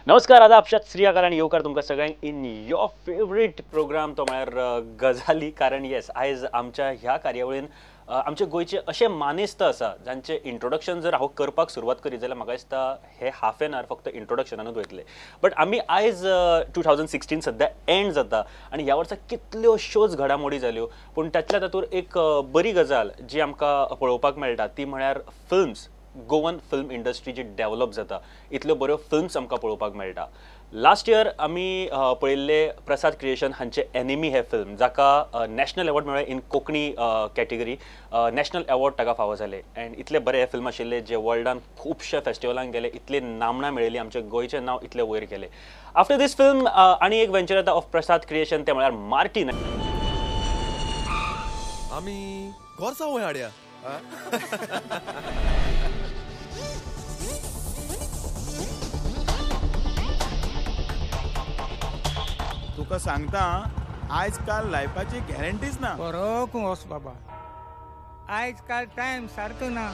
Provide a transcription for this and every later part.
नमस्कार आदाब श्री अकाल आणि येवकार तुमकां सगळ्यांक इन योर फेवरेट प्रोग्राम तो म्हळ्यार गजाली. कारण येस आयज आमच्या ह्या कार्यावळीन आमचे गोंयचे असे मानेस्त आसा जांचे इंट्रोडक्शन जर हांव करपाक सुरवात करीत जाल्यार म्हाका दिसता हे हाफ एन आवर फक्त इंट्रोडक्शनानूच वयतले. बट आमी आयज 2016 सद्या एंड जाता आनी ह्या वर्सा कितल्यो शोज घडामोडी जाल्यो, पूण तातल्या तातूंत एक बरी गजाल जी आमकां पळोवपाक मेळटा ती म्हळ्यार फिल्म्स. गोवन फिल्म इंडस्ट्री जी डेव्हलप जाता, इतल्यो बऱ्यो फिल्म्स आमकां पळोवपाक मेळटा. लास्ट इयर आमी पळयल्ले प्रसाद क्रिएशन हांचे एनिमी हे फिल्म, जाका नॅशनल अवॉर्ड मेळ्ळो in Konkani category. National award ताका फावो जाले अँड इतले बरे हे फिल्म आशिल्ले जे वर्ल्डान खुबशे फेस्टिवलांक गेले, इतली नामणां मेळयली, आमचे गोंयचें नांव इतले वयर गेले. आफ्टर दीस फिल्म आनी एक वेंचर येता ऑफ प्रसाद क्रिएशन, ते म्हळ्यार मार्टीन. आमी गोरसा वय हाडया. तुका सांगता आज काल लायफाची गॅरंटीच ना. बरो वस बाबा, आयज काल टाइम सारको ना.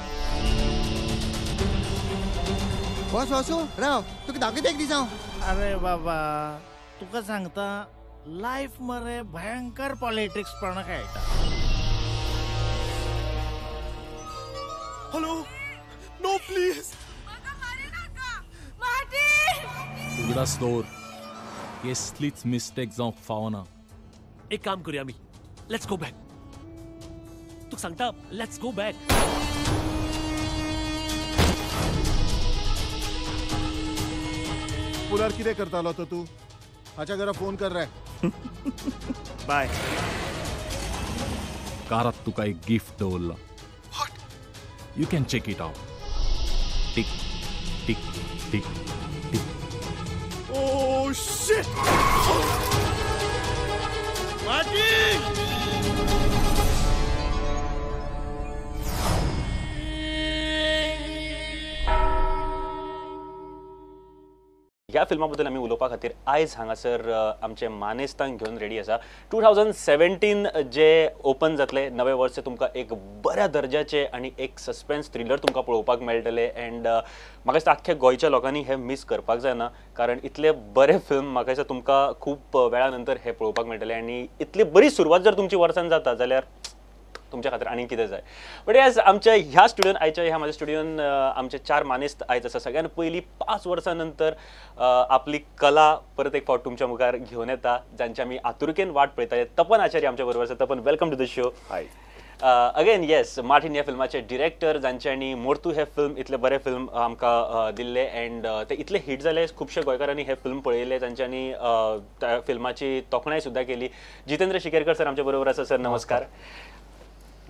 बस वसू राव, तुका दाखयता एक दिसा. अरे बाबा तुका सांगता लाईफ मरे भयंकर पॉलिटिक्स पण खेळटा. Hello, no please. उगडास दवर, कसलीच मिस्टेक जावंक फावना. एक काम करूया आमी, लेट्स गो बॅक. तू सांगता लेट्स गो बॅक. पुलार कितें करतालो तो तू? हाच्या घरा फोन कर रे. बाय. कारात तुका एक गिफ्ट दवरला. You can check it out. Tick tick tick tick. Oh shit. ह्या फिल्मा बद्दल आमी उलोवपा खातीर आयज हांगासर आमचे मानेस्तांक घेवन रेडी आसा. 2017 जे ओपन जातले नवे वर्स, तुमकां एक बऱ्या दर्जाचे आनी एक सस्पेन्स थ्रिलर तुमकां पळोवपाक मेळटले. अँड म्हाका दिसता आख्ख्या गोंयच्या लोकांनी हे मिस करपाक जायना, कारण इतले बरे फिल्म म्हाका दिसता तुमकां खूब वेळा नंतर हे पळोवपाक मेळटले. आनी इतली बरी सुरवात जर तुमची वर्सान जाता जाल्यार तुमच्या खातीर आनी कितें जाय. बट येस, आमच्या ह्या स्टुडियोन, आयच्या ह्या म्हाज्या स्टुडियोन आमचे 4 मानेस्त आयज आसा. सगळ्यान पयलीं 5 वर्सां नंतर आपली कला परत एक फावट तुमच्या मुखार घेवन येता, जांची आमी आतुरतेन वाट पळयताले. तपन आचार्य आमच्या बरोबर आसा. Tapan, welcome to the show. Hi. Again yes, Martin ह्या फिल्माचे डिरेक्टर, जांच्यांनी मोर्तू हे फिल्म इतले बरे फिल्म आमकां दिल्ले अँड ते इतले हिट जाले, खुबशे गोंयकारांनी हे फिल्म पळयले, जांच्यांनी त्या फिल्माची तोखणाय सुद्दां केली. जितेंद्र शिकेरकर सर आमच्या बरोबर आसा. सर नमस्कार.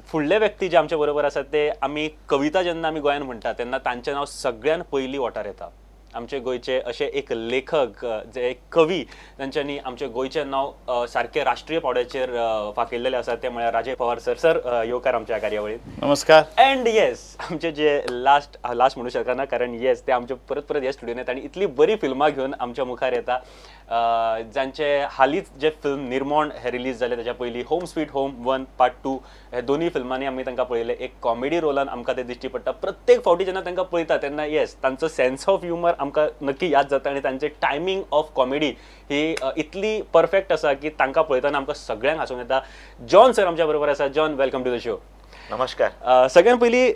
फुडले व्यक्ती जे आमच्या बरोबर आसात ते आमी कविता जेन्ना आमी गोंयान म्हणटा तेन्ना तांचें नांव सगळ्यान पयलीं ओंठार येता. आमचे गोंयचे अशे एक लेखक, जे एक कवी, तांच्यांनी आमचे गोंयचें नांव सारके राष्ट्रीय पावड्याचेर फाकिल्लेले आसा, ते म्हळ्यार राजे पवार सर. सर येवकार आमच्या कार्यावळीन. नमस्कार. अँड येस, आमचे जे लास्ट म्हणू शकना, कारण येस ते आमचे परत ह्या स्टुडियोन येता आनी इतली बरी फिल्मां घेवन आमच्या मुखार येता, जांचे हालींच जे फिल्म निर्मोण हे रिलीज जाले. ताच्या पयलीं होम स्वीट होम 1 पार्ट 2 हे दोनूय फिल्मांनी आमी तांकां पळयले. एक कॉमेडी रोलान आमकां ते दिश्टी पडटा. प्रत्येक फावटी जेन्ना तांकां पळयता तेन्ना येस, तांचो सेन्स ऑफ ह्युमर आमकां नक्की याद जाता आनी तांचे timing of comedy he Italy perfect आसा की तांकां पळयतना आमकां सगळ्यांक हांसूंक येता. जॉन सर आमच्या बरोबर आसा. John, welcome to the show. नमस्कार. सगळ्यान पयलीं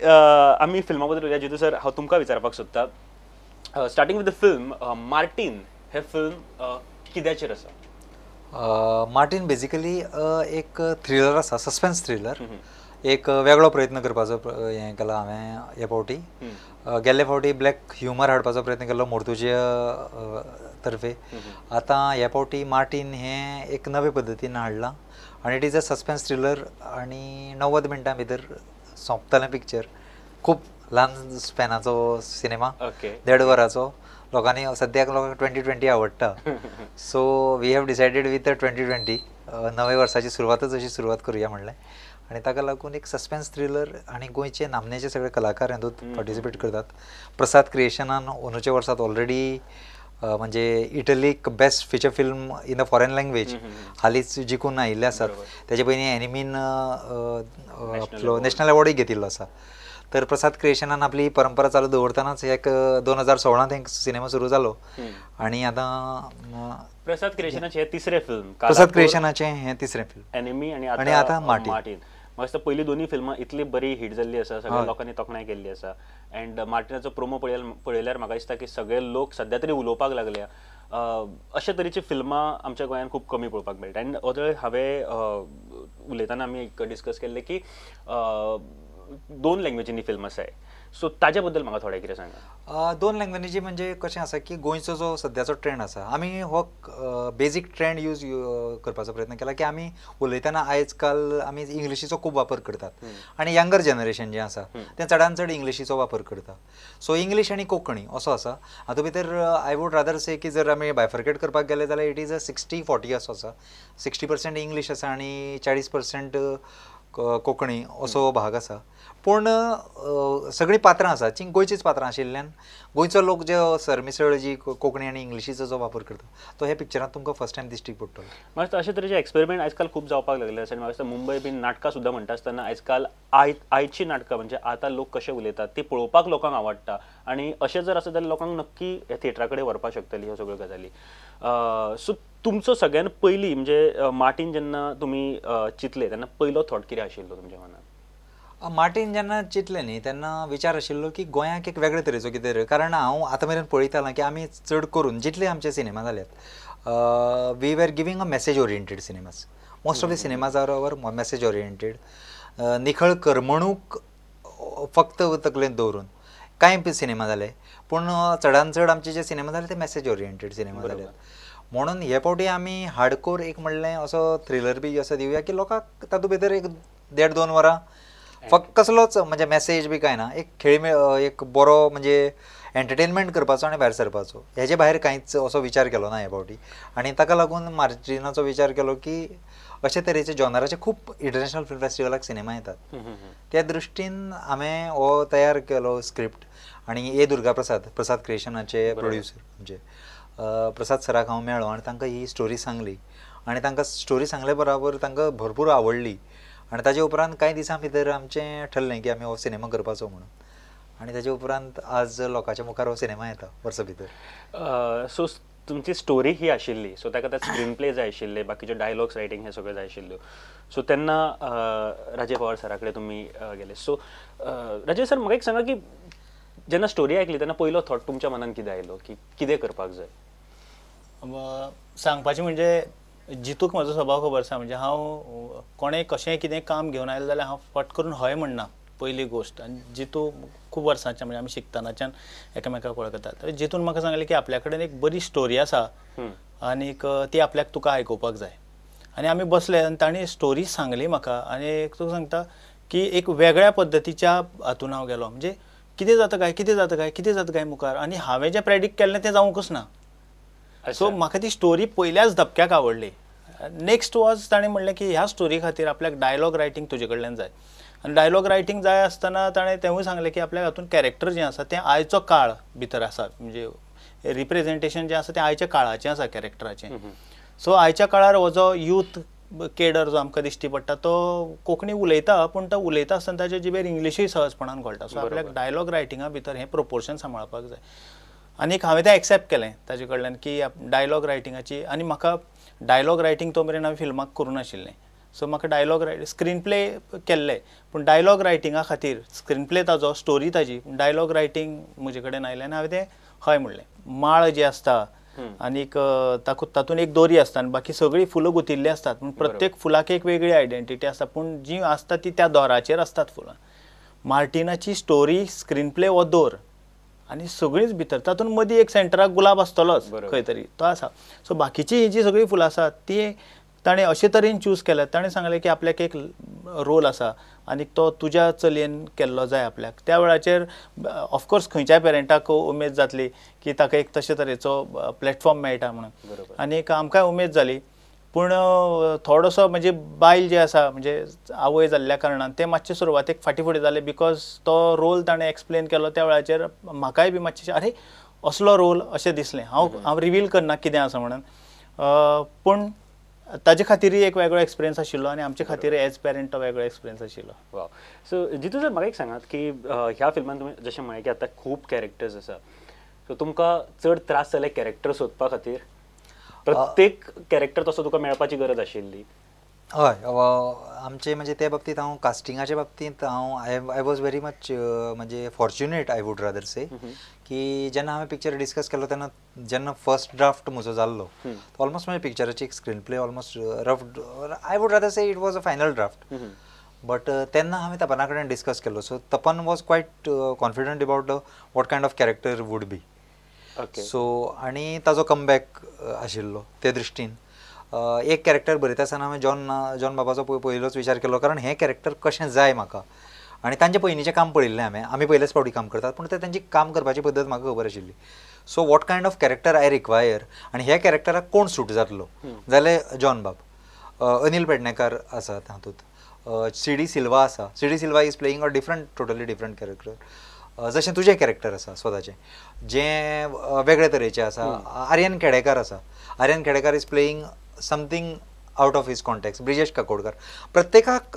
आमी फिल्मा बद्दल उलया. जितू सर, हांव तुमकां विचारपाक सोदता, starting with the film Mortein हे फिल्म कित्याचेर आसा? मार्टीन बेजिकली एक थ्रिलर आसा, सस्पेन्स थ्रिलर. एक वेगळो प्रयत्न करपाचो हें केला हांवें हे फावटी. गेल्ले फावटी ब्लॅक ह्युमर हाडपाचो प्रयत्न केल्लो मोर्तूच्या तर्फे. आतां ह्या फावटी मार्टीन हें एक नवे पद्दतीन हाडलां आनी it is a suspense thriller आनी 90 मिनटां भितर सोंपतलें पिक्चर. खूब ल्हान स्पॅनाचो सिनेमा, 1.5 वराचो. लोकांनी सद्याक लोकांक 2020 आवडटा, so we have decided with 2020 नवे वर्साची सुरवातच अशी सुरवात करुया म्हणलें. आनी ताका लागून एक सस्पेन्स थ्रिलर आनी गोंयचे नामनेचे सगळे कलाकार हातूंत पार्टिसिपेट करतात. प्रसाद क्रिएशनान अंदूच्या वर्सात ऑलरेडी म्हणजे इटलीक best feature film in the foreign language हालींच जिखून आयिल्ले आसात. तेजे पयलीं एनिमीन नॅशनल अवॉर्डूय घेतिल्लो आसा. तर प्रसाद क्रिएशनान आपली परंपरा चालू दवरतानाच एक 2016 एक सिनेमा सुरू जालो आणि आता प्रसाद क्रिएशनाचे हे तिसरे फिल्म प्रसाद क्रिएशनाचे हे तिसरें फिल्म एनिमी आणि आणि आता आता मार्टिन. मार्टिन. म्हाका दिसता पयली दोन्ही फिल्मां इतली बरी हिट जाल्ली आसा, सगळ्या लोकांनी तोखणाय केल्ली आसा. अँड मार्टिनाचो प्रोमो पळयल्यार म्हाका दिसता की सगळे लोक सध्या तरी उलोवपाक लागल्या. अशा तरेची फिल्मां आमच्या गोंयांत खूब कमी पळोवपाक मेळटा. अँड ओदळ हांवें उलयतना आमी एक डिस्कस केल्लें की 2 लँग्वेजींनी फिल्म आसाय. सो ताज्या बद्दल म्हाका थोडें कितें सांगा. 2 लँग्वेजी म्हणजे कशें आसा की गोंयचो जो सद्याचो ट्रेंड आसा, आमी हो बेजीक ट्रेंड यूज करपाचो प्रयत्न केला की आमी उलयतना आयज काल आमी इंग्लिशीचो खूब वापर करतात आनी यंगर जनरेशन जें आसा तें चडांत चड इंग्लिशीचो वापर करता. सो इंग्लीश आनी कोंकणी असो आसा. हातूंत भितर आय वूड रादर से की जर आमी बायफर्केट करपाक गेले जाल्यार इट इज अ 60-40 असो आसा. 60% इंग्लीश आसा आनी 40% कोंकणी असो भाग आसा. पूण सगळीं पात्रां आसा जी गोंयचीच पात्रां आशिल्ल्यान गोंयचो लोक जे सरमिसळ जी कोंकणी आनी इंग्लिशीचो जो वापर करता तो हे पिक्चरांत तुमकां फर्स्ट टायम दिश्टी पडटलो. म्हाका दिसता अशे तरेचे एक्सपेरिमेंट आयज काल खूब जावपाक लागले आसा. आनी म्हाका दिसता मुंबय बीन नाटकां सुद्दां म्हणटा आसतना आयज काल आयची नाटकां म्हणजे आतां लोक कशे उलयतात ती पळोवपाक लोकांक आवडटा. आनी अशें जर आसा जाल्यार लोकांक नक्की ह्या थिएटरा कडेन व्हरपाक शकतली ह्यो सगळ्यो गजाली. सो तुमचो सगळ्यान पयलीं म्हणजे मार्टिन जेन्ना तुमी चिंतले तेन्ना पयलो थॉट कितें आशिल्लो तुमच्या मनांत. मार्टिन जेन्ना चिंतलें न्ही तेन्ना विचार आशिल्लो की गोंयाक एक वेगळे तरेचो कितें कारण हांव आतां मेरेन पळयतालां की आमी चड करून जितले आमचे सिनेमा जाल्यात we were giving a message oriented cinemas. Most of the cinemas are our message oriented. निखळ करमणूक फक्त तकलेंत दवरून कांय सिनेमा जाले पूण चडांत चड आमचे जे सिनेमा जाले ते मॅसेज ओरिएंटेड सिनेमा जाल्यात. म्हणून हे फावटी आमी हार्डकोर एक म्हणलें असो थ्रिलर बी असो दिवया की लोकांक तातूंत भितर एक 1.5-2 वरां फक्त कसलोच म्हणजे मॅसेज बी कांय ना, एक एक बरो म्हणजे एंटरटेनमेंट करपाचो आनी भायर सरपाचो. हेजे भायर कांयच असो विचार केलो ना हे फावटी. आनी ताका लागून मार्टिनाचो विचार केलो की अशे तरेचे जॉनराचे खूब इंटरनॅशनल फिल्म फेस्टिवलाक सिनेमा येतात. त्या दृश्टीन हांवें हो तयार केलो स्क्रिप्ट आनी ए दुर्गा प्रसाद क्रिएशनाचे प्रोड्युसर म्हणजे प्रसाद सराक हांव मेळ्ळो आनी तांकां ही स्टोरी सांगली आनी तांकां स्टोरी सांगले बरोबर तांकां भरपूर आवडली. आनी ताजे उपरांत कांय दिसां भितर आमचें ठरलें की आमी हो सिनेमा करपाचो म्हणून. आनी ताजे उपरांत आज लोकांच्या मुखार हो सिनेमा येता वर्सा भितर. सो तुमची स्टोरी ही आशिल्ली, सो ताका ते स्क्रीन प्ले जाय आशिल्ले, बाकीचे डायलॉग्स रायटींग हे सगळें जाय आशिल्ल्यो. सो तेन्ना राजे पवार सरा कडेन तुमी गेले. सो राजेश सर म्हाका एक सांगा की जेन्ना स्टोरी आयकली तेन्ना पयलो थॉट तुमच्या मनान कितें आयलो की कितें करपाक जाय. सांगपाचें म्हणजे जितूक म्हजो स्वभाव खबर आसा. म्हणजे हांव कोणें कशेंय कितें काम घेवन आयलें जाल्यार हांव फट करून हय म्हणना पयली गोश्ट. आनी जितू खूब वर्सांच्यान म्हणजे आमी शिकतनाच्यान एकामेकाक वळखतात. जितून म्हाका सांगलें की आपल्या कडेन एक बरी स्टोरी आसा आनीक ती आपल्याक तुका आयकुपाक जाय. आनी आमी बसले आनी ताणें स्टोरी सांगली म्हाका. आनी तुका सांगता की एक वेगळ्या पद्दतीच्या हातून हांव गेलो. म्हणजे कितें जाता काय मुखार. आनी हांवें जें प्रेडिक्ट केल्लें तें जावंकूच ना. सो म्हाका ती स्टोरी पयल्याच धपक्याक आवडली. नेक्स्ट वॉज ताणें म्हणलें की ह्या स्टोरी खातीर आपल्याक डायलॉग रायटींग तुजे कडल्यान जाय. आनी डायलॉग रायटींग जाय आसतना ताणें तेवूय सांगलें की आपल्याक हातून कॅरेक्टर जें आसा तें आयचो काळ भितर आसा. म्हणजे रिप्रेझेंटेशन जें आसा तें आयच्या काळाचें आसा कॅरेक्टराचें. सो आयच्या काळार हो जो यूथ केडर जो आमकां दिश्टी पडटा तो कोंकणी उलयता पूण तो उलयता आसतना ताच्या जिबेर इंग्लिशूय सहजपणान कळटा. सो आपल्याक डायलॉग रायटिंगा भितर हें प्रोपोर्शन सांबाळपाक जाय. आनीक हांवें तें एक्सेप्ट केलें ताजे कडल्यान की डायलॉग रायटिंगाची. आनी म्हाका डायलॉग रायटींग तो मेरेन हांवें फिल्माक करूं नाशिल्लें. सो म्हाका डायलॉग स्क्रीन प्ले केल्ले पूण डायलॉग रायटिंगा खातीर स्क्रीन प्ले ताजो स्टोरी ताजी डायलॉग रायटींग म्हजे कडेन आयलें आनी हांवें तें हय म्हणलें. माळ जी आसता आनीक तातूंत एक दोरी आसता आनी बाकी सगळीं फुलां गुंथिल्लीं आसतात. पूण प्रत्येक फुलाक एक वेगळी आयडेंटिटी आसता पूण जी आसता ती त्या दोराचेर आसतात फुलां. मार्टिनाची स्टोरी स्क्रीन प्ले हो दोर आनी सगळींच भितर तातूंत मदीं एक सेंटराक गुलाब आसतलोच खंय तरी तो आसा. सो बाकीची ही जी सगळीं फुलां आसात ती ताणें अशे तरेन चूज केल्यात. ताणें सांगलें की आपल्याक एक रोल आसा आनीक तो तुज्या चलयेन केल्लो जाय आपल्याक. त्या वेळाचेर ऑफकोर्स खंयच्याय पेरंटाक उमेद जातली की ताका एक तशे तरेचो प्लॅटफॉर्म मेळटा म्हणून. आनीक आमकांय उमेद जाली. पूण थोडोसो म्हणजे बायल जे आसा म्हणजे आवय जाल्ल्या कारणान तें मातशें सुरवातेक फाटीं फुडें जालें बिकॉज तो रोल ताणें एक्सप्लेन केलो त्या वेळाचेर म्हाकाय बी मातशें अरे असलो रोल अशें दिसलें. हांव रिवील करना कितें आसा म्हणून. पूण ताजे खातीरय एक वेगळो एक्सपिरियन्स आशिल्लो आनी आमचे खातीर एज पेरंट तो वेगळो एक्सपिरियन्स आशिल्लो. वाव. सो जितू सर म्हाका एक सांगात की ह्या फिल्मान तुमी जशें म्हळें की आतां खूब कॅरेक्टर्स आसा, सो तुमकां चड त्रास जाले कॅरेक्टर सोदपा खातीर? प्रत्येक कॅरेक्टर तसो तुका मेळपाची गरज आशिल्ली? हय, आमचे म्हणजे त्या बाबतींत हांव कास्टिंगाच्या बाबतींत आय वॉज व्हेरी मच म्हणजे fortunate I would rather say की जेन्ना हांवें पिक्चर डिस्कस केलो तेन्ना जेन्ना फर्स्ट ड्राफ्ट म्हजो जाल्लो ऑलमोस्ट म्हणजे पिक्चराची एक screen play almost rough I would rather say it was a final draft. But तेन्ना हांवें तपना कडेन डिस्कस केलो. So Tapan was quiet confident about what kind of character would be. So आनी ताजो कमबॅक आशिल्लो ते दृश्टीन एक कॅरेक्टर बरयता आसतना हांवें जॉन बाबाचो पयलोच विचार केलो, कारण हें कॅरेक्टर कशें जाय म्हाका. आनी तांचें पयलींचें काम पळयल्लें हांवें, आमी पयलेच फावटी काम करतात पूण तेंची काम करपाची पद्दत म्हाका खबर आशिल्ली. So what kind of character I require आनी ह्या कॅरेक्टराक कोण सूट जातलो जाल्यार जॉन बाब. अनिल पेडणेकार आसा तातूंत, CD सिल्वा आसा. CD Silva is playing a totally different character. जशें तुजें कॅरेक्टर आसा स्वताचें जें वेगळे तरेचें आसा. आर्यन खेडेकार आसा. Aryan Khedekar is playing something out of his context. Brijesh Kakodkar. प्रत्येकाक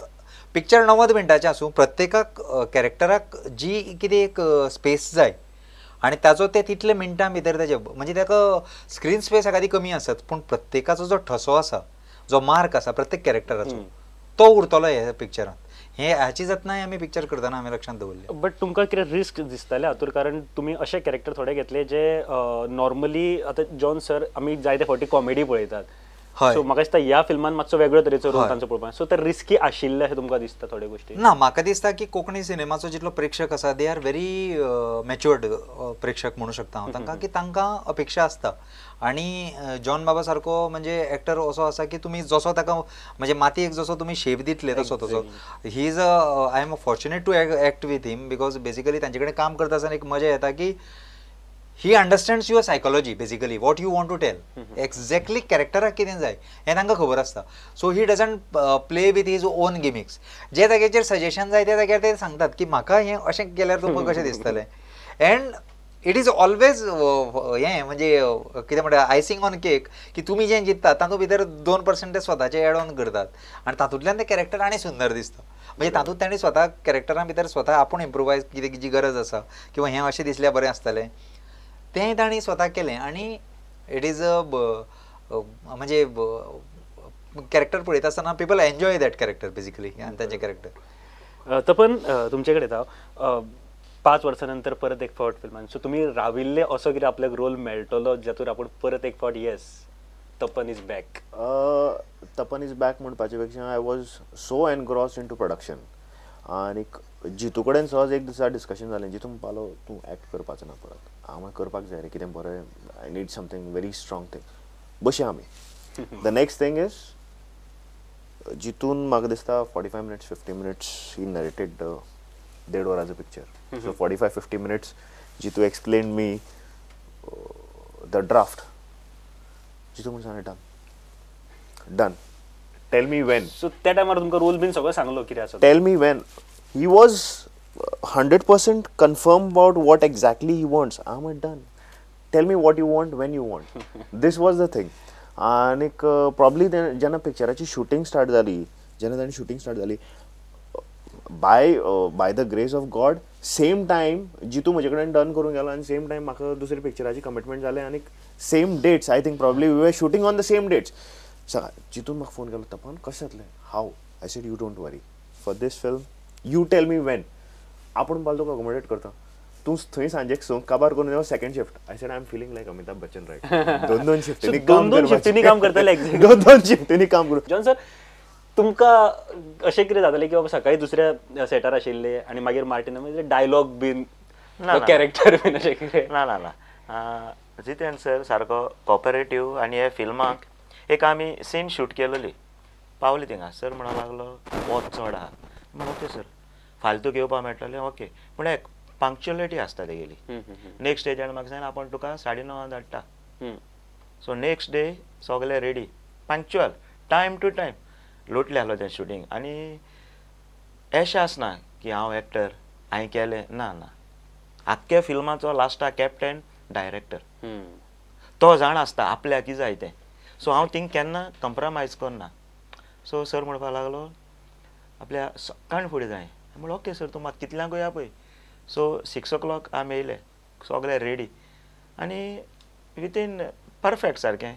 पिक्चर 90 मिनटाचें आसूं, प्रत्येकाक कॅरेक्टराक जी कितें एक स्पेस जाय आनी ताचो ते तितले मिनटां भितर तेजे म्हणजे ताका स्क्रीन स्पेस एखादी कमी आसत पूण प्रत्येकाचो जो ठसो आसा, जो मार्क आसा प्रत्येक कॅरेक्टराचो तो उरतलो ह्या पिक्चरांत. हे हाची जतनाय आमी पिक्चर करतना आमी लक्षांत दवरली. बट तुमकां कितें रिस्क दिसतालें हातूर, कारण तुमी अशे कॅरेक्टर थोडे घेतले जे नॉर्मली आतां जॉन सर आमी जायते फावटी कॉमेडी पळयतात. सो म्हाका दिसता ह्या फिल्मान मातसो वेगळो तरेचो रोल तांचो पळोवपाक, सो ते रिस्की आशिल्ले अशें तुमकां दिसता थोड्या गोश्टी? ना, म्हाका दिसता की कोंकणी सिनेमाचो जितलो प्रेक्षक आसा दे आर व्हेरी मॅच्युअर्ड प्रेक्षक म्हणू शकता हांव तांकां, की तांकां अपेक्षा आसता. आनी जॉन बाबा सारको म्हणजे एक्टर असो आसा की तुमी जसो ताका म्हणजे मातयेक जसो तुमी शेप दितले तसो he is I am fortunate to act with him because basically तांचे कडेन काम करता आसतना एक मजा येता की he understands your psychology basically what you want to tell. Exactly कॅरेक्टराक कितें जाय हें तांकां खबर आसता. So he doesn't play with his own gimmicks. जे जाग्याचेर सजेशन जाय त्या जाग्यार ते सांगतात की म्हाका हें अशें केल्यार तुमकां कशें दिसतलें. एंड इट इज ऑलवेज हें म्हणजे कितें म्हणटा आयसिंग ऑन केक की तुमी जें चिंततात तातूंत भितर 2% ते स्वताचे एड ऑन करतात आनी तातूंतल्यान तें कॅरेक्टर आनी सुंदर दिसता. म्हणजे तातूंत तांणी स्वता कॅरेक्टरा भितर स्वता आपूण इम्प्रोवायज कितें जी गरज आसा किंवा हें अशें दिसल्यार बरें आसतलें तें तांणी स्वता केलें. आनी इट इज अ म्हणजे कॅरेक्टर पळयता आसतना people enjoy that character basically आनी तांचें कॅरेक्टर. तपन तुमचे कडेन हांव 5 वर्सां नंतर परत एक फावट फिल्मान, सो तुमी राविल्ले असो कितें आपल्याक रोल मेळटलो जातूर आपूण परत एक फावट yes Tapan is back? Tapan is back म्हणपाचे पेक्षा I was so engrossed into production. आनी जितू कडेन सहज एक दिसा डिस्कशन जालें जितून पालो तूं एक्ट करपाचो ना परत. हांव करपाक जाय रे कितें बरें, I need something very strong thing. बशी आमी द नेक्स्ट थिंग इज जितून म्हाका दिसता 45 मिनिट्स 50 मिनिट्स ही नरेटेड 1.5 वरांचो picture. So 45-50 minutes Jitu explain me the draft Jitu म्हणून सांगलें done tell me when. So त्या टायमार तुमकां रोल बीन सगळो सांगलो कितें आसा? Tell me when. He was 100% confirm about what exactly he wants. I'm done. Tell me what you want when you want. This was the thing. And probably जेन्ना पिक्चराची shooting start जाली, जेन्ना ताणी शूटिंग स्टार्ट जाली by the grace of God same time Jitu म्हजे कडेन done करून गेलो आनी सेम टायम म्हाका दुसरी पिक्चराची कमिटमेंट जालें आनी same dates I think probably we were shooting on the same dates. जितून म्हाका फोन केलो तपन कशें जातलें हाव. I said you don't worry for this film you tell me when. आपूण पाल तुका अकोमोडेट करता. तूं थंय सांजेक संक काबार करून येवं second shift. I said I am feeling like Amitabh Bachchan right. दोन शिफ्टींनी काम करतले. दोन शिफ्टींनी काम करून. जॉन सर तुमकां अशें कितें जातालें की बाबा सकाळी दुसऱ्या सेटार आशिल्ले आनी मागीर मार्टिना म्हणजे डायलॉग बीन कॅरेक्टर बीन अशें कितें? ना जितेन सर सारको कॉपरेटीव आनी हे फिल्माक एक आमी सीन शूट केलेली पावली थिंगा. सर म्हणूंक लागलो वोत चड आहा. ओके सर फालतू घेवपा मेळटलें ओके पूण एक पंक्च्युअलिटी आसता तेगेली. नेक्स्ट डे जेन्ना म्हाका सांगलें आपूण तुका 9:30 धाडटा. सो नेक्स्ट डे सगळें ready punctual time to time लोटलें आहलो तें शूटिंग. आनी अशें आसना की हांव एक्टर हांवें केलें ना. आख्ख्या फिल्माचो लास्टाक कॅप्टन डायरेक्टर तो जाण आसता आपल्याक कितें जाय तें. सो हांव थिंक केन्ना कंप्रोमायज करना. सो सर म्हणपाक लागलो आपल्या सकाळ फुडें जाय. म्हणलें ओके सर, तूं म्हाका कितल्यांक या पळय. सो 6 o'clock आमी येयले, सगळे रेडी आनी विथीन परफेक्ट सारकें.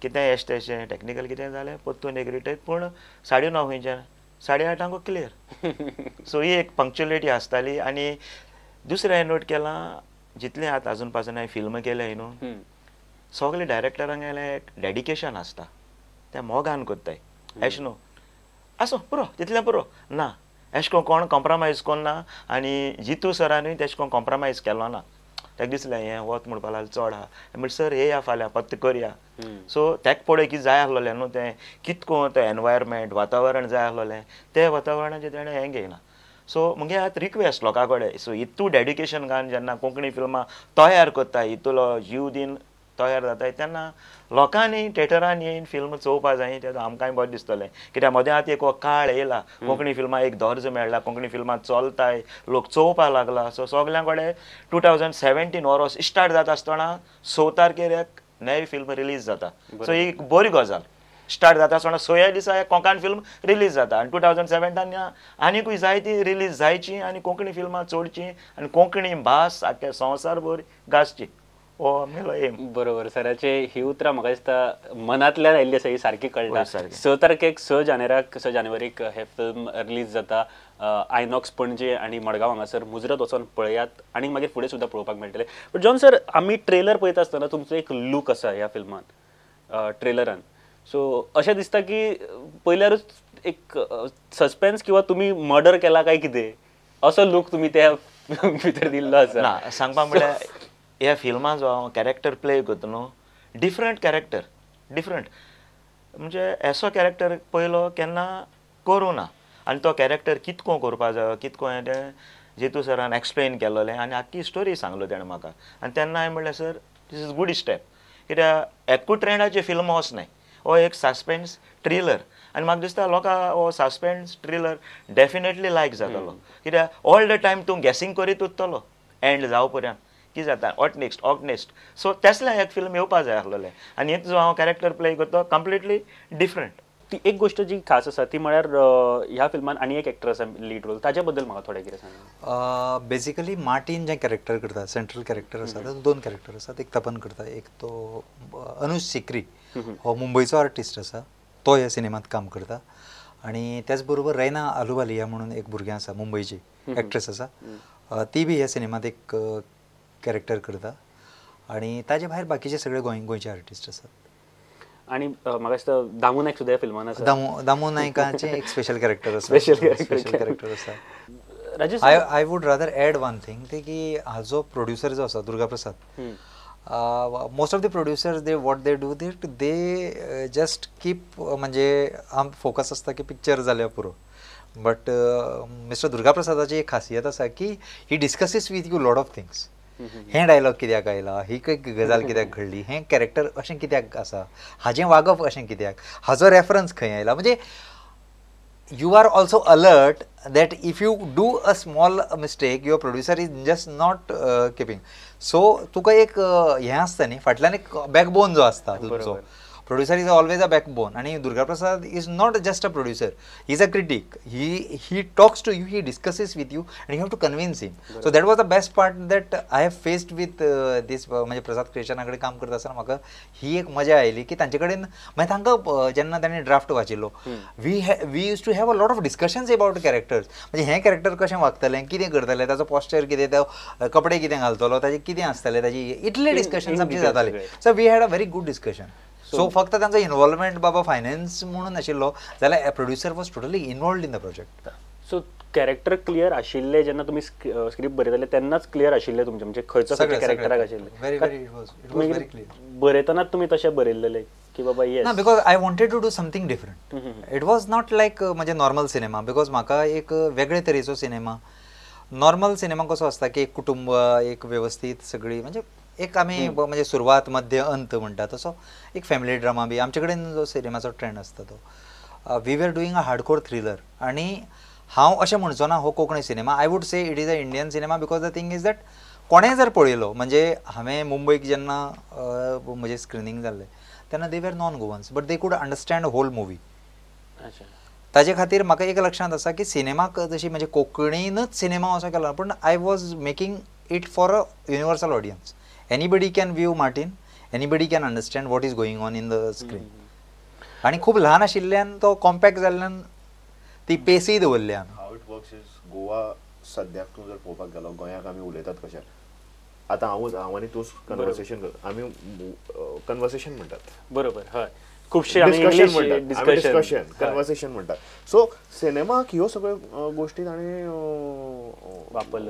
कितें एश तेशें टॅक्निकल कितें जालें परतून एक रिटेक, पूण 9:30 खंयच्यान 8:30 क्लियर. सो ही एक पंक्च्युअलिटी आसताली. आनी दुसरें हांवें नोट केलां, जितलें आतां आजून पासून हांवें फिल्म केले न्हू, सगळे डायरेक्टरांक गेलें एक डेडिकेशन आसता, ते मोगान कोत्ताय. एश न्हू आसूं पुरो तितलें पुरो ना, एश कोण कॉम्प्रोमायज कोन्ना. आनी जितू सरानूय तेश कोण कॉम्प्रोमायज केलो ना. ताका दिसलें हें वत म्हणपा लागलो चड आहा. म्हणलें सर येया फाल्यां पत्त करया. सो ताका पळय कितें जाय आसलोलें न्हू, तें कितको तें एनवायरमेंट वातावरण जाय आसलोलें, तें वातावरणाचें तेणें हें घेयना. सो म्हगे आतां रिक्वेस्ट लोकां कडेन, सो इतू डेडिकेशन घालून जेन्ना कोंकणी फिल्मां तयार कोत्ताय, इतलो जीव दिन तयार जाताय, तेन्ना लोकांनी थिएटरान येवन फिल्म चोवपा जाय. तें आमकांय बरें दिसतलें. कित्याक मदें आतां एक काळ येयला, कोंकणी फिल्मां एक दर्जो मेळ्ळा, कोंकणी फिल्मां चलताय, लोक चोवपा लागला. सो सगळ्यां कडेन 2017 वर्स स्टार्ट जाता आसतना 6 तारखेर एक नवी फिल्म रिलीज जाता. सो ही एक बरी गजाल. स्टार्ट जाता आसतना 6 दिसा एक कोंकण फिल्म रिलीज जाता. आनी 2017 आनीकूय जायती रिलीज जायची आनी कोंकणी फिल्मां चोडची आनी कोंकणी भास आख्या संवसारभर गाजची. हो आमगेलो एम. बरोबर. सराचे ही उतरां म्हाका दिसता मनांतल्यान आयिल्ली आसा, ही सारकी कळटा. 6 तारखेक 6 जानेवारीक हे फिल्म रिलीज जाता. आयनॉक्स पणजे आनी मडगांव हांगासर मुजरत वचून पळयात आनी मागीर फुडें सुद्दां पळोवपाक मेळटलें. बट जॉन सर, आमी ट्रेलर पळयता आसतना तुमचो एक लूक आसा ह्या फिल्मान, ट्रेलरान. सो अशें दिसता की पयल्यारूच एक सस्पेन्स किंवा तुमी मर्डर केला काय कितें असो लूक तुमी त्या भितर दिल्लो आसा. ना, सांगपाक म्हळ्यार ह्या फिल्मान जो हांव कॅरेक्टर प्ले करता न्हू, डिफरंट कॅरेक्टर, डिफरंट म्हणजे असो कॅरेक्टर पयलो केन्ना करूं ना. आनी तो कॅरेक्टर कितको करपा जायो, कितको तें जितू सरान एक्सप्लेन केल्लोलें आनी आख्खी स्टोरी सांगलो तेणें म्हाका. आनी तेन्ना हांवें म्हणलें sir this is good step. कित्याक एकूच ट्रेंडाचे फिल्म वचनाय, हो एक सस्पेन्स थ्रिलर. आनी म्हाका दिसता लोकां हो सस्पेन्स थ्रिलर डेफिनेटली लायक जातलो. कित्याक ऑल द टायम तूं गॅसींग करीत उरतलो एंड जावं पर्यंत कितें जाता, ऑट नेक्स्ट. सो तसलें एक फिल्म येवपा जाय आसलोलें. आनी जो हांव कॅरेक्टर प्ले करता कम्प्लिटली डिफरंट. ती एक गोष्ट जी खास आसा ती म्हळ्यार ह्या फिल्मान आनी एक एक्टर आसा लीड रोल, ताच्या बद्दल म्हाका थोडें कितें सांगा. बेसिकली मार्टीन जें कॅरेक्टर करता, सेंट्रल कॅरेक्टर आसा, तातूंत 2 कॅरेक्टर आसात. एक तपन करता, एक तो अनुज सिक्री हो मुंबयचो आर्टिस्ट आसा, तो ह्या सिनेमांत काम करता. आनी त्याच बरोबर रैना आलुवालिया म्हणून एक भुरगें आसा, मुंबयची एक्ट्रेस आसा, ती बी ह्या सिनेमांत एक कॅरेक्टर करता. आनी ताजे भायर बाकीचे सगळे गोंयचे आर्टिस्ट आसात. आनी म्हाका दिसता दामू नायक सुद्दां फिल्मान आसा. दामू नायकाचें एक स्पेशल कॅरेक्टर आसा. स्पेशल कॅरेक्टर आसा. Rajesh, I would rather add one thing की हाजो प्रोड्युसर जो आसा Durga Prasad, most of the producers they what they do they just keep म्हणजे फोकस आसता की पिक्चर जाल्या पुरो. बट मिस्टर दुर्गा प्रसादाची एक खासियत आसा की he discusses with you lot of things. हें डायलॉग कित्याक आयला, ही गजाल कित्याक घडली, हें कॅरेक्टर अशें कित्याक आसा, हाजें वागप अशें कित्याक, हाजो रेफरन्स खंय आयला. म्हणजे you are also alert that if you do a small mistake, your producer is just not keeping. So तुका एक हें आसता न्ही, फाटल्यान एक बॅकबोन जो आसता तुमचो. Producer is always a backbone. And Durga Prasad is not just a producer. He is a critic. He talks to you, he discusses with you, and you have to convince him. So that was the best part that I have faced with this. म्हणजे प्रसाद क्रिएशनाकडे काम करता आसतना म्हाका ही एक मजा oily की तांचे कडेन मागीर तांकां जेन्ना ताणें ड्राफ्ट वाचिल्लो, we used to have a lot of discussions about characters. म्हणजे हें कॅरेक्टर कशें वागतलें, कितें करतलें, ताचो पॉस्चर कितें, तो कपडे कितें घालतलो, ताजें कितें आसतलें, ताजी इतले डिस्कशन्स आमचे जाताले. So we had a very good discussion. So फक्त तांचो इन्वॉल्वमेंट बाबा फायनान्स म्हणून नाशिल्लो, जाल्यार producer was totally involved in the project. So character clear आशिल्ले जेन्ना तुमी स्क्रिप्ट बरयताले तेन्नाच क्लियर आशिल्ले तुमचे, म्हणजे खंयचो कॅरेक्टराक आशिल्ले बरयतनाच तुमी तशें बरयल्लें की बाबा येस ना, because I wanted to do something different. It was not like म्हणजे नॉर्मल सिनेमा, बिकॉज म्हाका एक वेगळे तरेचो सिनेमा. नॉर्मल सिनेमा कसो आसता की एक कुटुंब, एक व्यवस्थीत सगळी, म्हणजे एक आमी म्हणजे सुरवात मध्य अंत म्हणटा तसो एक फॅमिली ड्रामा बी आमचे कडेन जो सिनेमाचो ट्रेंड आसता तो. We were doing a hardcore thriller. आनी हांव अशें म्हणचो ना हो Konkani cinema. I would say it is a Indian cinema, because the thing is that कोणेंय जर पळयलो म्हणजे हांवें मुंबयक जेन्ना म्हजें स्क्रिनींग जाल्लें तेन्ना they were non Goans but they could understand whole movie. ताजे खातीर म्हाका एक लक्षांत आसा की सिनेमाक जशी म्हणजे कोंकणीनच सिनेमा असो केला पूण I was making it for a universal audience. Anybody can view Mortein, anybody can understand what is going on in the screen. आनी खूब ल्हान आशिल्ल्यान तो कॉम्पॅक्ट जाल्ल्यान ती पेसूय दवरली आमी. How it works is Goa सद्याक तूं जर पळोवपाक गेलो गोंयाक आमी उलयतात कशें आतां हांव आनी तूं कन्वर्सेशन आमी कन्वर्सेशन म्हणटात बरोबर. हय खुबशे डिस्कशन कन्वर्सेशन म्हणटात. सो सिनेमाक ह्यो सगळ्यो गोश्टी ताणें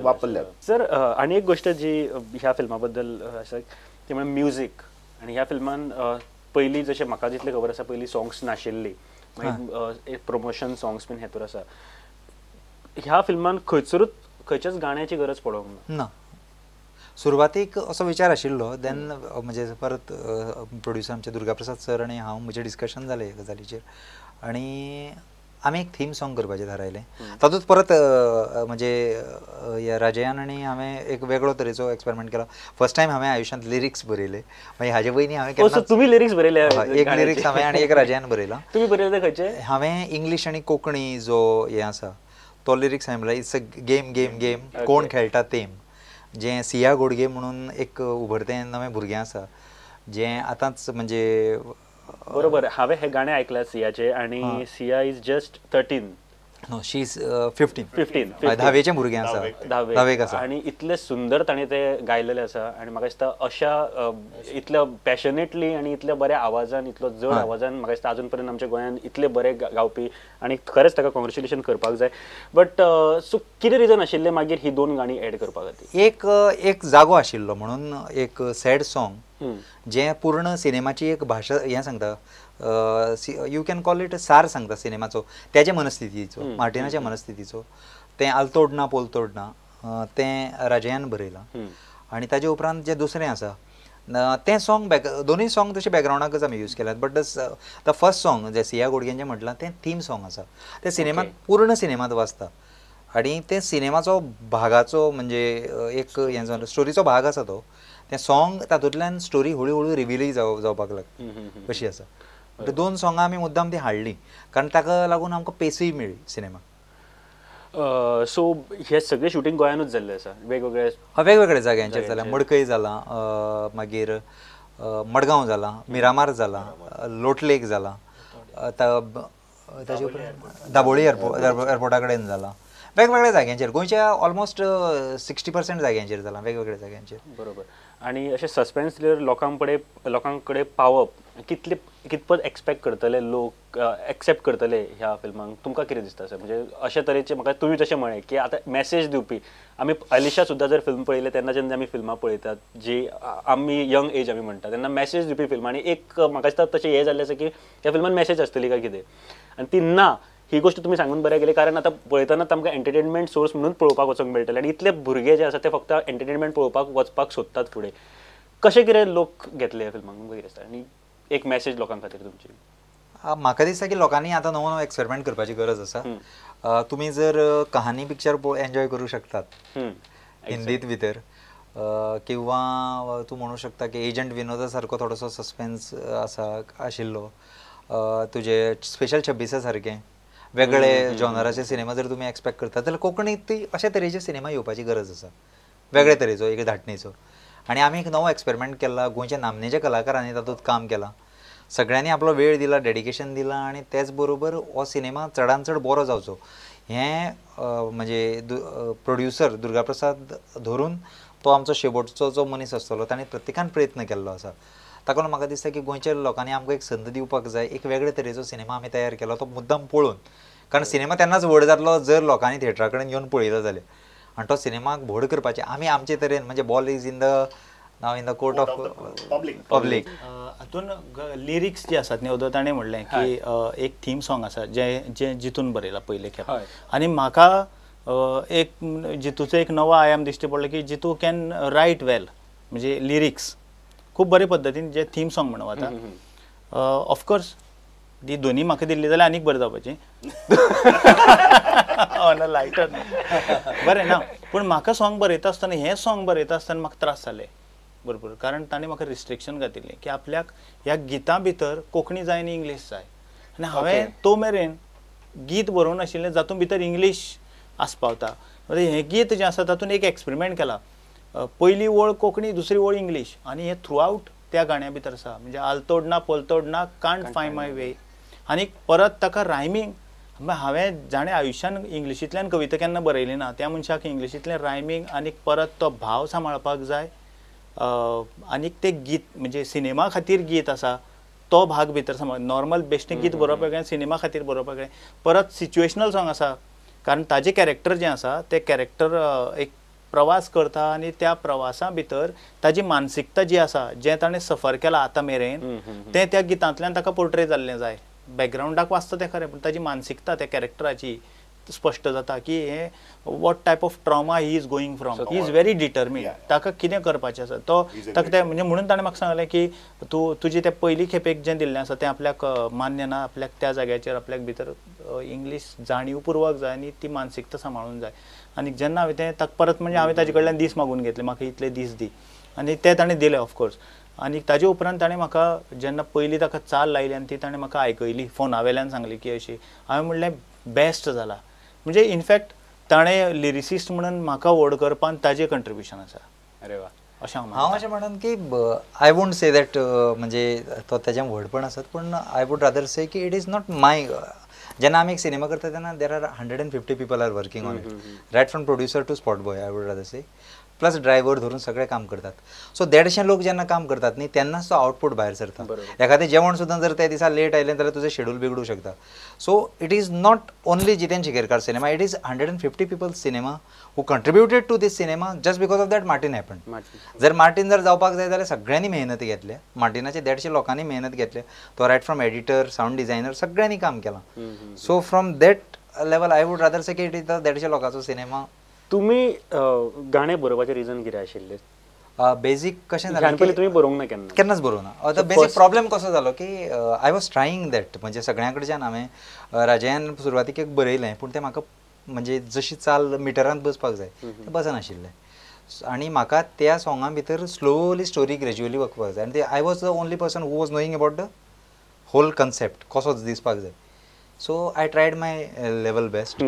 वापरल्यात. सर आनी एक गोश्ट जी ह्या फिल्मा बद्दल आसा ती म्हणजे म्युजीक. आनी ह्या फिल्मान पयलीं जशें म्हाका जितलें खबर आसा पयलीं सॉंग्स नाशिल्लीं मागीर प्रमोशन सॉंग्स बीन हेतूर आसा. ह्या फिल्मान खंयच्याच गाण्याची गरज पडोंक ना. सुरवातीक असो विचार आशिल्लो देन म्हणजे परत प्रोड्युसर आमचे दुर्गा प्रसाद सर आनी हांव म्हजें डिस्कशन जालें ह्या गजालीचेर आनी आमी एक थीम सॉंग करपाचें थारायलें. तातूंत परत म्हणजे राजयान आनी हांवें एक वेगळो तरेचो एक्सपेरिमेंट केलो. फर्स्ट टायम हांवें आयुश्यांत लिरिक्स बरयले मागीर हाजे पयलीं हांवें तुमी लिरिक्स बरयले. एक लिरिक्स हांवें आनी एक राजयान बरयला. तुमी बरयले खंयचे? हांवें इंग्लीश आनी कोंकणी जो हें आसा तो लिरिक्स हांवें म्हणल्यार it's a game game game कोण खेळटा तेम. जें सिया गोडगे म्हणून एक उभरतें नवें भुरगें आसा जें आतांच म्हणजे बरोबर. हांवें हे गाणें आयकलां सियाचे आनी Siya is just 13. No she is 15. 10वेचें भुरगें आसा. 10वेक आसा आनी इतलें सुंदर ताणें तें गायलेलें आसा आनी म्हाका दिसता अशा इतल्या पॅशनेटली आनी इतल्या बऱ्या आवाजान इतलो जड आवाजान म्हाका दिसता अजून पर्यंत आमच्या गोंयांत इतले बरे गावपी आनी खरेंच ताका कॉंग्रॅच्युलेशन करपाक जाय. बट सो कितें रिजन आशिल्लें मागीर ही 2 गाणी एड करपा खातीर? एक जागो आशिल्लो म्हणून एक सॅड सॉंग जें पूर्ण सिनेमाची एक भाशा हें सांगता यू कॅन कॉल इट सार सांगता सिनेमाचो त्याच्या मनस्थितीचो मार्टिनाच्या मनस्थितीचो. तें आलतोड ना पोलतोड ना तें राजयान बरयलां. आनी ताजे उपरांत जें दुसरें आसा तें सॉंग दोनूय सॉंग तशें बॅकग्रावंडाकच आमी यूज केल्यात. बट द फर्स्ट सॉंग जें सिया गोडगेंचें म्हटलां तें थीम सॉंग आसा. तें सिनेमात पूर्ण सिनेमात वाजता आनी तें सिनेमाचो भागाचो म्हणजे एक हें जावन स्टोरीचो भाग आसा तो. तें सॉंग तातूंतल्यान स्टोरी हळू हळू रिवीलय जावपाक लागली कशी आसा. 2 सॉंगां आमी मुद्दाम ती हाडली कारण ताका लागून आमकां पेसूय मेळ्ळी सिनेमा. सो हे सगळें शुटींग गोंयानूच जाल्लें आसा वेगवेगळ्या जाग्यांचेर जालां. मडकय जालां मागीर मडगांव जालां मिरामार जालां लोटलेक जालां ताजे उपरांत दाबोळी एअरपोर्टा कडेन जालां. वेगवेगळ्या जाग्यांचेर गोंयच्या ऑलमोस्ट 60% जाग्यांचेर जालां वेगवेगळ्या जाग्यांचेर. बरोबर. आनी अशें सस्पेन्स थ्रिलर लोकां कडेन पावप कितपत एक्सपेक्ट करतले लोक एक्सेप्ट करतले ह्या फिल्मांक तुमकां कितें दिसता सर? म्हणजे अशे तरेचे म्हाका तुमी जशें म्हळें की आतां मॅसेज दिवपी आमी अलिशा सुद्दां जर फिल्म पळयलें तेन्ना जेन्ना आमी फिल्मां पळयतात जी आमी यंग एज आमी म्हणटा तेन्ना मॅसेज दिवपी फिल्म आनी एक म्हाका दिसता तशें हें जाल्लें आसा की ह्या फिल्मान मॅसेज आसतली काय कितें आनी ती ना. ही गोष्ट तुमी सांगून बरें केली कारण आतां पळयतना आमकां एंटरटेनमेंट सोर्स म्हणून पळोवपाक वचूंक मेळटलें आनी इतले भुरगे जे आसा ते फक्त एंटरटेनमेंट पळोवपाक वचपाक सोदतात फुडें. कशें कितें लोक घेतले ह्या फिल्माक तुमकां कितें दिसता? आनी एक मॅसेज लोकां खातीर तुमची? म्हाका दिसता की लोकांनी आतां नवो एक्सपेरिमेंट करपाची गरज आसा. तुमी जर कहानी पिक्चर एन्जॉय करूं शकतात हिंदीत भितर किंवा तूं म्हणूं शकता की एजंट विनोदा सारको थोडोसो सस्पेन्स आशिल्लो तुजे स्पेशल 26 सारकें वेगळे जॉनराचे सिनेमा जर तुमी एक्सपेक्ट करतात जाल्यार कोंकणीत ती अशा तरेचे सिनेमा येवपाची गरज आसा वेगळे तरेचो एक धाटणीचो. आनी आमी एक नवो एक्सपेरिमेंट केला. गोंयच्या नामनेच्या कलाकारांनी तातूंत काम केलां. सगळ्यांनी आपलो वेळ दिला डेडिकेशन दिलां आनी तेच बरोबर हो सिनेमा चडांत चड बरो जावचो हें म्हणजे प्रोड्युसर दुर्गा प्रसाद धरून तो आमचो शेवटचो जो मनीस आसतलो ताणें प्रत्येकान प्रयत्न केल्लो आसा. ताका लागून म्हाका दिसता की गोंयच्या लोकांनी आमकां एक संद दिवपाक जाय. एक वेगळे तरेचो सिनेमा आमी तयार केलो तो मुद्दाम पळोवन कारण सिनेमा तेन्नाच व्हड जातलो जर लोकांनी थिएटरा कडेन येवन पळयलो जाल्यार. आनी तो सिनेमाक व्हड करपाचें आमी आमचे तरेन म्हणजे ball is in the court of public. हातून लिरिक्स जे आसात न्ही ताणें म्हणलें की एक थीम सॉंग आसा जें जितून बरयलां पयले खेप आनी म्हाका एक जितूचो एक नवो आयाम दिश्टी पडलो की जितू कॅन रायट वेल म्हणजे लिरिक्स खूब बरे पद्दतीन जे थीम सॉंग म्हणून वता. ऑफकोर्स ती दोनी म्हाका दिल्ली जाल्यार आनीक बरें जावपाचें. लायटर बरें ना पूण म्हाका सॉंग बरयता आसतना हें सॉंग बरयता आसतना म्हाका त्रास जाले बरोबर, कारण ताणें म्हाका रिस्ट्रिक्शन घातिल्लें की आपल्याक ह्या गितां भितर कोंकणी जाय आनी इंग्लीश जाय, आनी हांवें तो मेरेन गीत बरोवन आशिल्लें जातूंत भितर इंग्लीश आसपावता. हें गीत जें आसा तातूंत एक एक्सपेरिमेंट केला, पयली ओळ कोंकणी दुसरी ओळ इंग्लीश, आनी हें थ्रू आवट त्या गाण्या भितर आसा. म्हणजे आलतोड ना पोलतोड ना कांट फायंड माय वे, आनी परत ताका रायमींग. हांवें जाणें आयुश्यान इंग्लिशींतल्यान कविता केन्ना बरयली ना, त्या मनशाक इंग्लिशींतलें रायमींग आनी परत तो भाव सांबाळपाक जाय, आनीक तें गीत म्हणजे सिनेमा खातीर गीत आसा तो भाग भितर सांबाळ. नॉर्मल बेश्टें गीत बरोवपाक जाय, सिनेमा खातीर बरोवपाक जाय. परत सिच्युएशनल सॉंग आसा, कारण ताजें कॅरेक्टर जें आसा तें कॅरेक्टर एक प्रवास करता आनी त्या प्रवासा भितर ताजी मानसिकता जी आसा, जें ताणें सफर केलां आतां मेरेन, तें त्या गितांतल्यान ताका पोर्ट्रे जाल्लें जाय. बॅकग्रावंडाक वाचता तें खरें, पूण ताजी मानसिकता त्या कॅरेक्टराची स्पश्ट जाता की हे what type of trauma he is going from. He is very determined, ताका कितें करपाचें आसा तो ताका तें म्हणजे म्हणून ताणें म्हाका सांगलें की तुजें तें पयली खेपेक जें दिल्लें आसा तें आपल्याक मान्य ना, आपल्याक त्या जाग्याचेर आपल्याक भितर इंग्लीश जाणीवपूर्वक जाय आनी ती मानसिकता सांबाळून जाय. आनी जेन्ना हांवें तें ताका परत म्हणजे हांवें ताजे कडल्यान दीस मागून घेतले, म्हाका इतले दीस दी, आनी ते ताणें दिले ऑफकोर्स. आनी ताजे उपरांत ताणें म्हाका जेन्ना पयली ताका चाल लायली आनी ती ताणें म्हाका आयकयली, फोना वयल्यान सांगली की अशी, हांवें म्हणलें बेस्ट जाला. म्हणजे इनफॅक्ट ताणें लिरिसिस्ट म्हणून म्हाका व्हड करपान ताजें कंट्रिब्युशन आसा. अरे वा. अशें हांव अशें म्हणन की आय वोंट से दॅट म्हणजे तो तेजें व्हडपण आसत, पूण आय वूड रादर से की इट इज नॉट माय. जेन्ना आमी एक सिनेमा करता तेन्ना there are 150 people are working on it, right from producer to spot boy, I would rather say, plus driver धरून सगळे काम करतात. सो 150 लोक जेन्ना काम करतात न्ही तेन्नाच तो आउटपूट भायर सरता. एखादें जेवण सुद्दां जर त्या दिसा लेट आयलें जाल्यार तुजें शेड्यूल बिगडूंक शकता. So it is not only Jiten Shikerkar cinema, it is 150 peoples cinema who contributed to this cinema just because of that Martin happen. जर मार्टीन जर जावपाक जाय जाल्यार सगळ्यांनी मेहनत घेतल्या, मार्टिनाचे 150 लोकांनी मेहनत घेतल्या, तो right from editor sound designer सगळ्यांनी काम केलां. So from that level I would rather say की इट इज 150 लोकांचो सिनेमा. तुम्ही गाणे बरोवपाचें रिजन कितें आशिल्लें? बेजीक कशें जालें पयलीं तुमी बरोवंक ना केन्नाच बरोवंक ना. तो बेजीक प्रॉब्लेम कसो जालो की आय वॉज ट्रायींग दॅट, म्हणजे सगळ्यां कडच्यान हांवें राजयान सुरवातीक एक बरयलें, पूण तें म्हाका म्हणजे जशी चाल मिटरांत बसपाक जाय तें बसनाशिल्लें. आनी म्हाका त्या सॉंगा भितर स्लोली स्टोरी ग्रेज्युअली वचपाक जाय, आनी I was the only person who was knowing about the whole concept कसो दिसपाक जाय. So I tried my level best,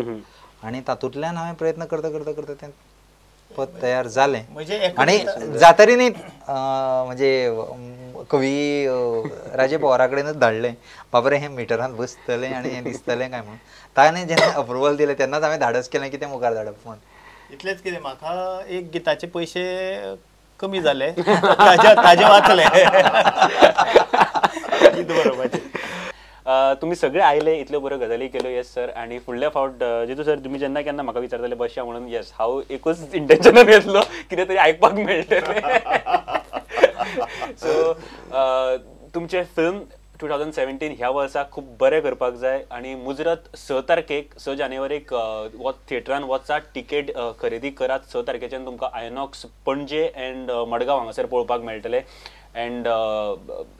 आनी तातूंतल्यान हांवें प्रयत्न करता करता करता तें पद तयार जालें. आनी जातरी न्ही म्हणजे कवी राजे पवारा कडेनच धाडलें, बाबरे हें मिटरांत बसतलें आनी हें दिसतलें काय म्हणून. ताणें जेन्ना अप्रुवल दिलें तेन्नाच हांवें धाडस केलें की तें मुखार धाडप म्हणून. इतलेंच कितें, म्हाका एक गिताचे पयशे कमी जाले, ताजे वाचले गीत बरोवपाचें. तुम्ही सगळे आयले, इतल्यो बऱ्यो गजाली केल्यो. Yes sir. आणि फुडल्या फावट जितू सर तुम्ही जेन्ना केन्ना म्हाका विचारतले बसया म्हणून, येस हांव एकूच इंटेन्शनान येतलो कितें तरी आयकपाक मेळटलें. सो तुमचे फिल्म 2017 ह्या वर्सा खूब बरें करपाक जाय, आनी मुजरत 6 तारखेक 6 जानेवारीक थिएटरान वचात, तिकेट खरेदी करात. 6 तारखेच्यान तुमकां आयनॉक्स पणजे एंड मडगांव हांगासर पळोवपाक मेळटलें. एंड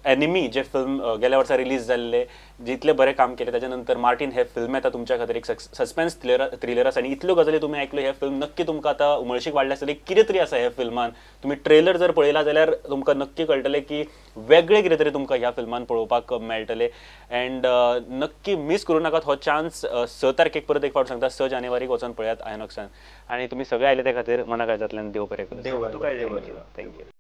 एनिमी जे फिल्म गेल्या वर्सा रिलीज जाल्ले, जितलें बरें काम केलें ताच्या नंतर मार्टीन हे फिल्म येता तुमच्या खातीर एक सस्पेन्स थ्रिलर आसा. आनी इतल्यो गजाली तुमी आयकल्यो, हे फिल्म नक्की तुमकां आतां उमळशीक वाडले आसतले कितें तरी आसा ह्या फिल्मान. तुमी ट्रेलर जर पळयला जाल्यार तुमकां नक्की कळटलें की वेगळें कितें तरी तुमकां ह्या फिल्मान पळोवपाक मेळटलें. एंड नक्की मिस करूं नाकात हो चान्स. 6 तारखेक परत एक फावट सांगता, 6 जानेवारीक वचून पळयात आयनॉक्सान. आनी तुमी सगळे आयले त्या खातीर मना काळजांतल्यान देव बरें करूं. थँक्यू.